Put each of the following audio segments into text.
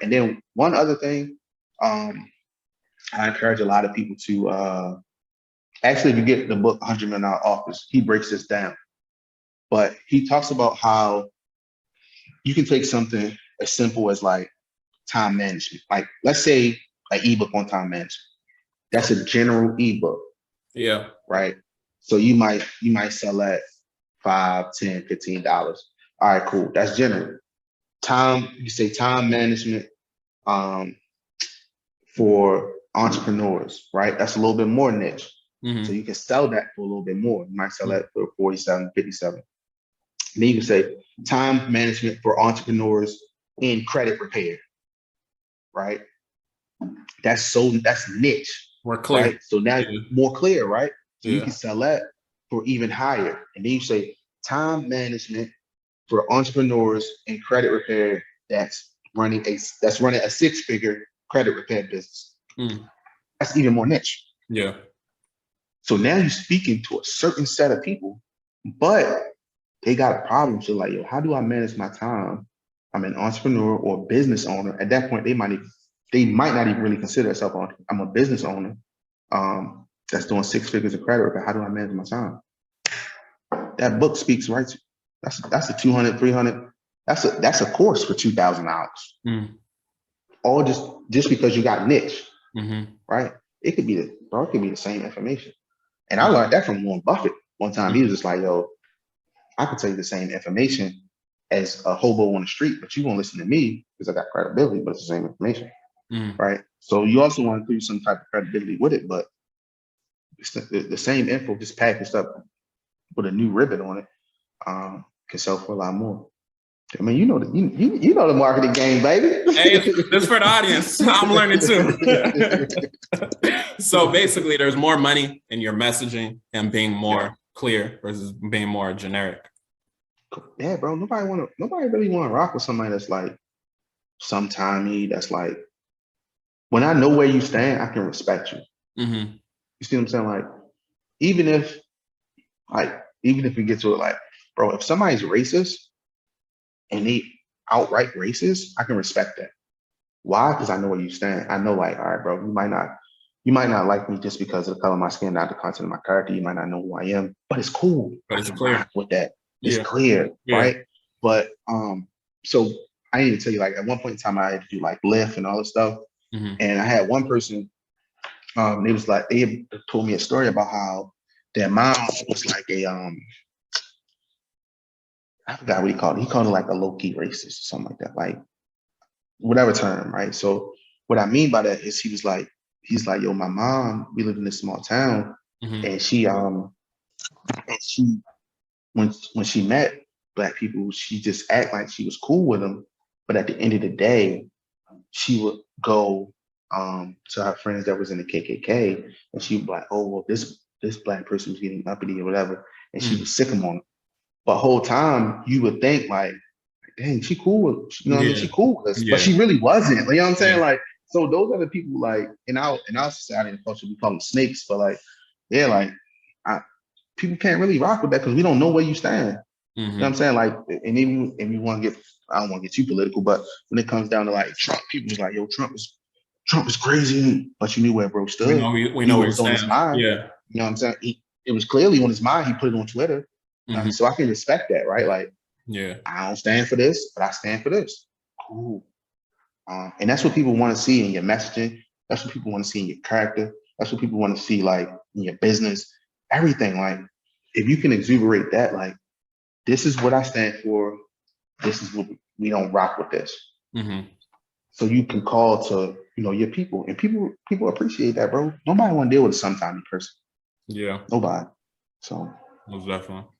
And then one other thing, I encourage a lot of people to actually, if you get the book $100 Million Office, he breaks this down. But he talks about how you can take something as simple as like time management. Like, let's say an ebook on time management. That's a general ebook. Yeah. Right. So you might sell at $5, $10, $15. All right, cool. That's general. You say time management for entrepreneurs, right? That's a little bit more niche. So you can sell that for a little bit more. You might sell that for 47, 57. Then you can say time management for entrepreneurs in credit repair, right? That's niche. We're clear. Right? So now you're more clear, right? So you Yeah. can sell that for even higher. And then you say time management for entrepreneurs in credit repair that's running a 6-figure credit repair business. That's even more niche. Yeah. So now you're speaking to a certain set of people, but they got a problem. So like, yo, how do I manage my time? I'm an entrepreneur or business owner. At that point, they might not even really consider themselves. I'm a business owner that's doing 6 figures of credit repair. How do I manage my time? That book speaks right to you. That's a 200, 300. That's a course for $2,000. All just because you got niche, right? It could be the same information. And I learned that from Warren Buffett one time. He was just like, yo, I can tell you the same information as a hobo on the street, but you won't listen to me because I got credibility, but it's the same information, right? So you also want to include some type of credibility with it, but it's the same info just packaged up with a new ribbon on it can sell for a lot more. I mean, you know the marketing game, baby. Hey, this for the audience. I'm learning too. So basically, there's more money in your messaging and being more clear versus being more generic. Yeah, bro. Nobody really want to rock with somebody that's like sometimey. That's like, when I know where you stand, I can respect you. You see what I'm saying? Like, even if we get to it, like, bro, if somebody's racist and they outright racist, I can respect that. Why? Because I know where you stand. I know, like, all right, bro, you might not like me just because of the color of my skin, not the content of my character. You might not know who I am, but it's cool. But it's clear with that. It's clear, right? But so I need to tell you, like, at one point in time, I had to do like Lyft and all this stuff, and I had one person. They told me a story about how their mom was like I forgot what he called it. He called it like a Lowkey Racist or something like that, like whatever term, right? So what I mean by that is he's like, yo, my mom, we live in this small town, and she when she met Black people, she just act like she was cool with them, but at the end of the day, she would go to her friends that was in the KKK, and she would be like, oh, well, this Black person was getting uppity or whatever, and she would sick them on them. But whole time you would think like, dang, she cool with, what I mean? She cool with us, but she really wasn't. You know what I'm saying? Like, so those are the people, like, in our society and culture, we call them snakes, but like, people can't really rock with that because we don't know where you stand. You know what I'm saying? Like, and even if you want to get, I don't want to get too political, but when it comes down to like Trump, people was like, yo, Trump is crazy, but you knew where bro stood. We know where it was on his mind. Yeah. You know what I'm saying? It was clearly on his mind. He put it on Twitter. So I can respect that, right? Like, I don't stand for this, but I stand for this. Cool. And that's what people want to see in your messaging. That's what people want to see in your character. That's what people want to see, like, in your business, everything. Like, if you can exuberate that, like, this is what I stand for. This is what we don't rock with this. So you can call to, your people, and people appreciate that, bro. Nobody want to deal with a sometime person. Yeah. Nobody. So. Most definitely.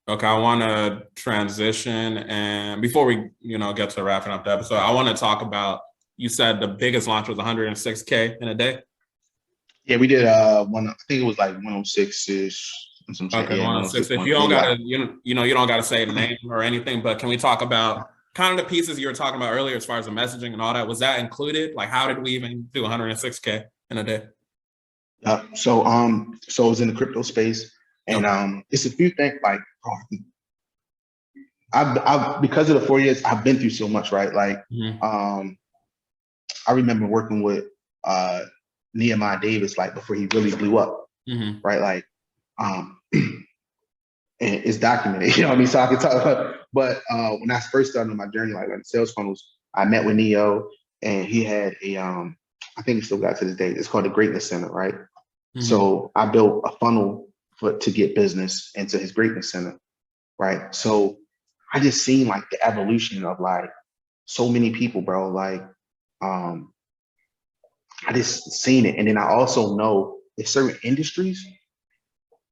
Okay, I want to transition, and before we, get to wrapping up the episode, I want to talk about, you said the biggest launch was 106K in a day? Yeah, we did one, I think it was like 106-ish. Okay, 106. If you don't gotta, you don't gotta say the name or anything, but can we talk about kind of the pieces you were talking about earlier as far as the messaging and all that? Was that included? Like, how did we even do 106K in a day? So it was in the crypto space. And it's a few things, like, I've because of the 4 years, I've been through so much, right? Like, I remember working with Nehemiah Davis, like before he really blew up, right? Like, and it's documented, you know what I mean? So I can talk about, but when I first started on my journey, like sales funnels, I met with Neo, and he had a, I think he still got to this day, it's called the Greatness Center, right? So I built a funnel to get business into his Greatness Center, right? So I just seen like the evolution of like so many people, bro. Like, I just seen it. And then I also know in certain industries,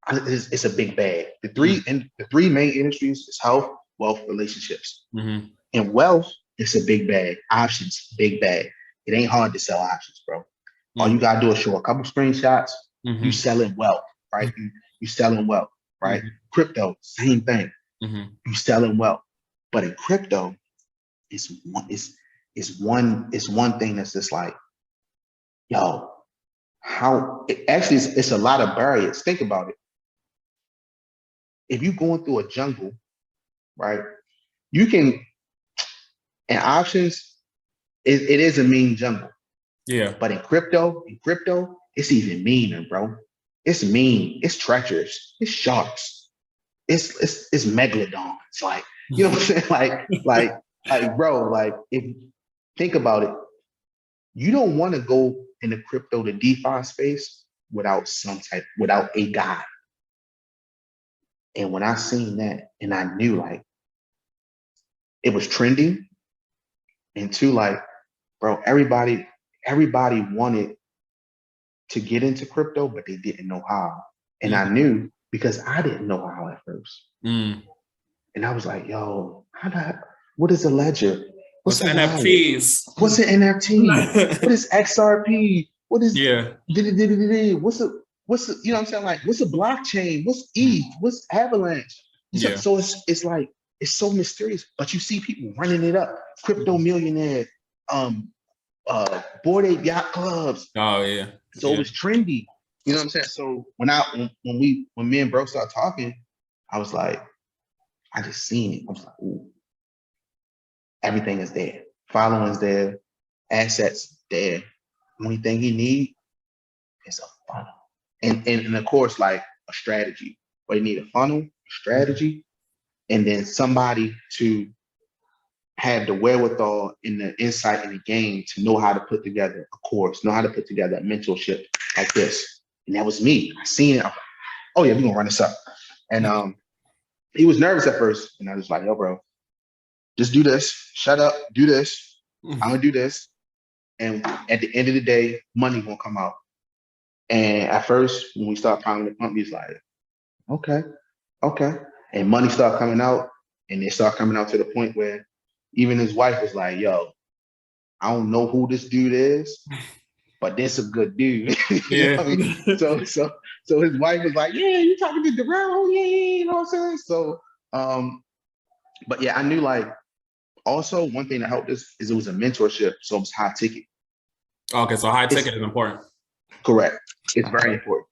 it's a big bag. The three main industries is health, wealth, relationships. And wealth is a big bag. Options, big bag. It ain't hard to sell options, bro. All you gotta do is show a couple screenshots. You selling wealth, right? You selling wealth, right? Crypto, same thing. You selling wealth, but in crypto, it's one thing that's just like, yo, it's a lot of barriers. Think about it. If you're going through a jungle, right? You can, and options, it is a mean jungle. Yeah. But in crypto, it's even meaner, bro. It's mean. It's treacherous. It's sharks. It's megalodons. Like, you know what I'm saying? Like, bro. Like, if think about it, you don't want to go in the crypto to DeFi space without a guide. And when I seen that, and I knew like it was trending, and two, like, bro, everybody wanted to get into crypto, but they didn't know how. And I knew because I didn't know how at first. And I was like, yo, what is a ledger? What's NFTs? What's an NFT? What is XRP? What is what's a you know what I'm saying? Like, what's a blockchain? What's ETH? What's Avalanche? So it's like, it's so mysterious, but you see people running it up. Crypto millionaire, Bored Ape Yacht Clubs. Oh yeah. So it was trendy. You know what I'm saying? So when me and bro started talking, I was like, I just seen it. I was like, ooh, everything is there. Following's there, assets there. Only thing you need is a funnel. And of course, like a strategy. But you need a funnel, a strategy, and then somebody to have the wherewithal and the insight in the game to know how to put together a course, know how to put together a mentorship like this. And that was me. I seen it. I was like, oh yeah, we're gonna run this up. And he was nervous at first. And I was like, yo, bro, just do this. Shut up, do this. I'm gonna do this. And at the end of the day, money gonna come out. And at first, when we start pounding the pump, he's like, okay. And money started coming out, and it started coming out to the point where even his wife was like, yo, I don't know who this dude is, but this is a good dude. You know what I mean? So his wife was like, yeah, you talking to Darrell? Yeah, you know what I'm saying? So, but yeah, I knew like, also one thing that helped us is it was a mentorship, so it was high ticket. Okay, so high ticket is important. Correct. It's very important.